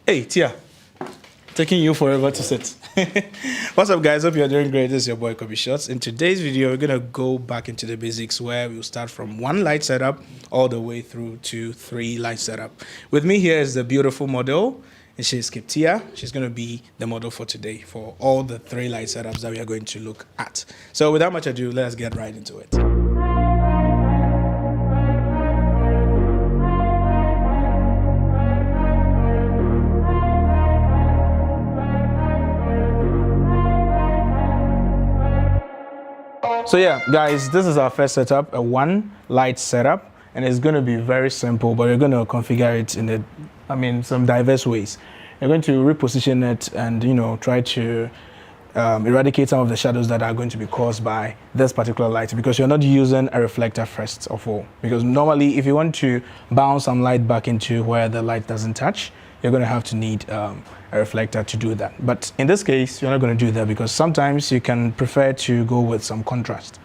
Hey, Tia. Taking you forever to sit. What's up, guys? Hope you're doing great. This is your boy, Kobe Shots. In today's video, we're going to go back into the basics where we'll start from 1 light setup all the way through to 3 light setup. With me here is the beautiful model, and she's Tia. She's going to be the model for today for all the 3 light setups that we are going to look at. So without much ado, let's get right into it. So yeah, guys, this is our first setup, a 1 light setup, and it's going to be very simple, but we're going to configure it in some diverse ways. We're going to reposition it and, try to eradicate some of the shadows that are going to be caused by this particular light, because you're not using a reflector first of all. Because normally, if you want to bounce some light back into where the light doesn't touch, you're going to have to need a reflector to do that. But in this case, you're not going to do that because sometimes you can prefer to go with some contrast.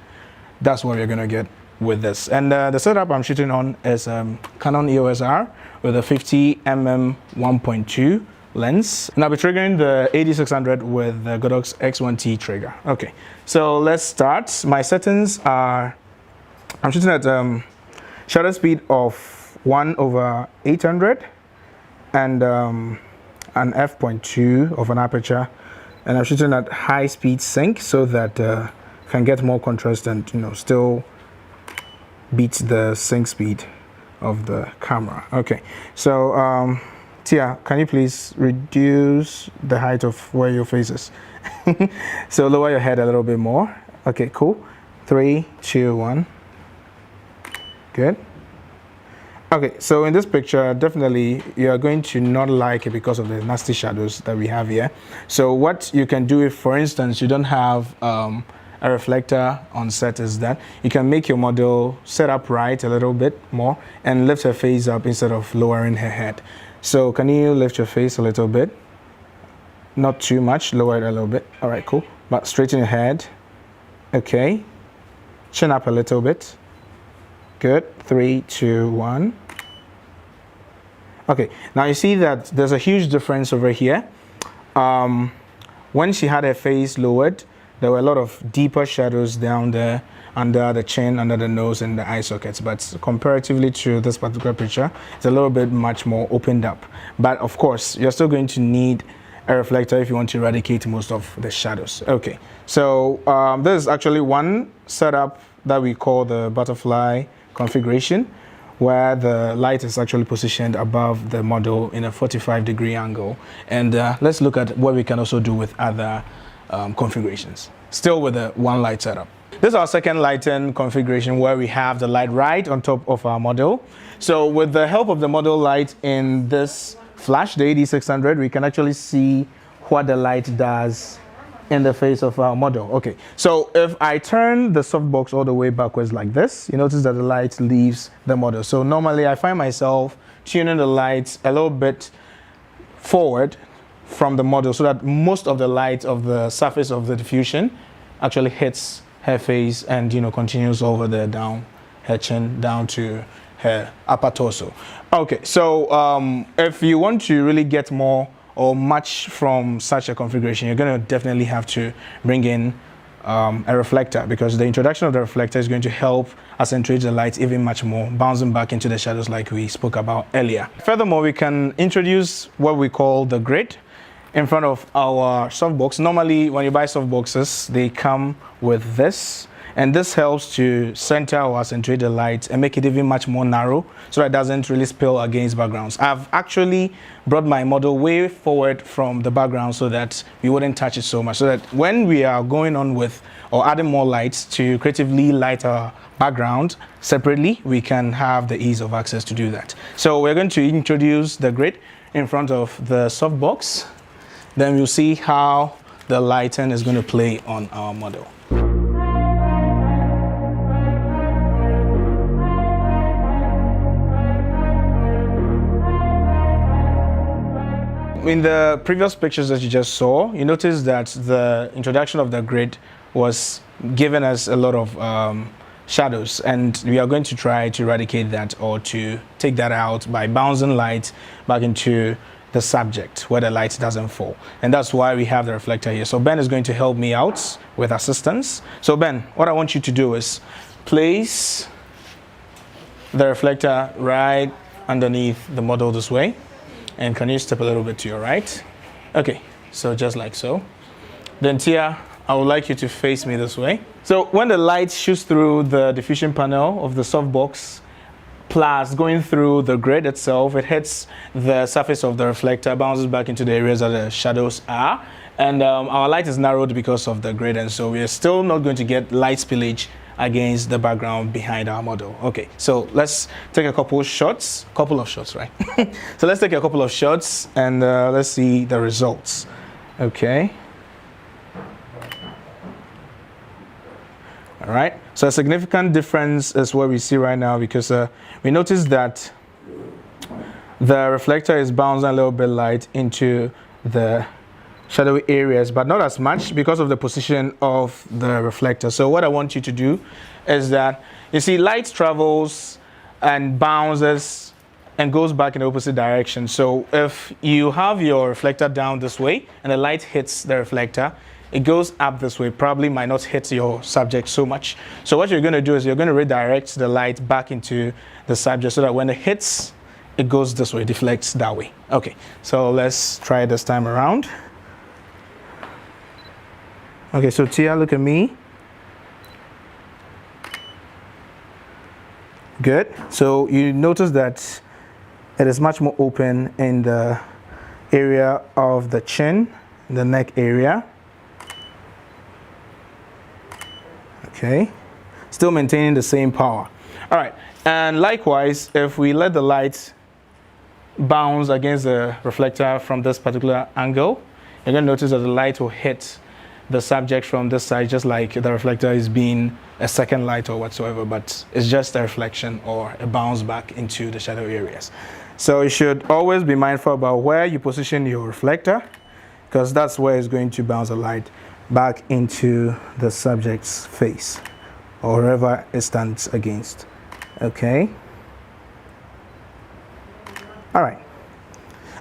That's what you're going to get with this. And the setup I'm shooting on is Canon EOS R with a 50mm 1.2 lens. And I'll be triggering the AD600 with the Godox X1T trigger. Okay, so let's start. My settings are, I'm shooting at shutter speed of 1/800 and an f.2 of an aperture, and I'm shooting at high speed sync so that can get more contrast and still beat the sync speed of the camera. Okay, so Tia, can you please reduce the height of where your face is? So lower your head a little bit more. Okay, cool. 3, 2, 1. Good. Okay, so in this picture, definitely you're going to not like it because of the nasty shadows that we have here. So what you can do if, for instance, you don't have a reflector on set is that you can make your model set up right a little bit more and lift her face up instead of lowering her head. So can you lift your face a little bit? Not too much, lower it a little bit. All right, cool. But straighten your head. Okay. Chin up a little bit. Good. 3, 2, 1. Okay, now you see that there's a huge difference over here. When she had her face lowered, there were a lot of deeper shadows down there, under the chin, under the nose, and the eye sockets. But comparatively to this particular picture, it's a little bit much more opened up. But of course, you're still going to need a reflector if you want to eradicate most of the shadows. Okay, so this is actually one setup that we call the butterfly configuration, where the light is actually positioned above the model in a 45-degree angle. And let's look at what we can also do with other configurations, still with a 1 light setup. This is our second lighting configuration where we have the light right on top of our model. So with the help of the model light in this flash, the AD600, we can actually see what the light does in the face of our model. Okay, so if I turn the softbox all the way backwards like this, you notice that the light leaves the model. So normally I find myself tuning the lights a little bit forward from the model so that most of the light of the surface of the diffusion actually hits her face and continues over the down her chin down to her upper torso. Okay, so if you want to really get more or much from such a configuration, you're going to definitely have to bring in a reflector, because the introduction of the reflector is going to help accentuate the light even much more, bouncing back into the shadows like we spoke about earlier. Furthermore, we can introduce what we call the grid in front of our softbox. Normally, when you buy softboxes, they come with this, and this helps to center or accentuate the light and make it even much more narrow so that it doesn't really spill against backgrounds. I've actually brought my model way forward from the background so that we wouldn't touch it so much, so that when we are going on with or adding more lights to creatively light our background separately, we can have the ease of access to do that. So we're going to introduce the grid in front of the softbox. Then we'll see how the lighting is going to play on our model. In the previous pictures that you just saw, you notice that the introduction of the grid was giving us a lot of shadows, and we are going to try to eradicate that or to take that out by bouncing light back into the subject where the light doesn't fall. And that's why we have the reflector here. So Ben is going to help me out with assistance. So Ben, what I want you to do is place the reflector right underneath the model this way. And can you step a little bit to your right? Okay, so just like so. Then Tia, I would like you to face me this way. So when the light shoots through the diffusion panel of the softbox, plus going through the grid itself, it hits the surface of the reflector, bounces back into the areas that the shadows are, and our light is narrowed because of the grid, and so we are still not going to get light spillage against the background behind our model. Okay, so let's take a couple of shots, right? So let's take a couple of shots and let's see the results. Okay. All right, so a significant difference is what we see right now, because we notice that the reflector is bouncing a little bit light into the shadowy areas, but not as much because of the position of the reflector. So what I want you to do is that, you see, light travels and bounces and goes back in the opposite direction. So if you have your reflector down this way and the light hits the reflector, it goes up this way, probably might not hit your subject so much. So what you're going to do is you're going to redirect the light back into the subject so that when it hits, it goes this way, deflects that way. Okay, so let's try this time around. Okay, so Tia, look at me. Good. So you notice that it is much more open in the area of the chin, the neck area. Okay, still maintaining the same power. All right, and likewise, if we let the light bounce against the reflector from this particular angle, you're going to notice that the light will hit the subject from this side, just like the reflector is being a second light or whatsoever, but it's just a reflection or a bounce back into the shadow areas. So you should always be mindful about where you position your reflector, because that's where it's going to bounce the light back into the subject's face or wherever it stands against. Okay. All right.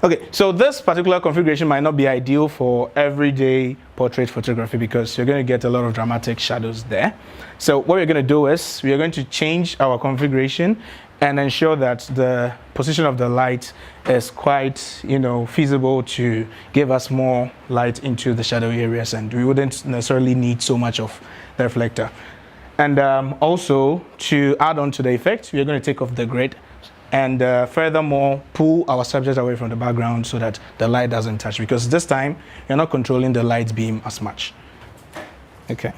Okay, so this particular configuration might not be ideal for everyday portrait photography because you're going to get a lot of dramatic shadows there. So what we're going to do is we are going to change our configuration and ensure that the position of the light is quite, feasible to give us more light into the shadowy areas, and we wouldn't necessarily need so much of the reflector. And also, to add on to the effect, we're going to take off the grid and furthermore pull our subject away from the background so that the light doesn't touch, because this time you're not controlling the light beam as much. Okay.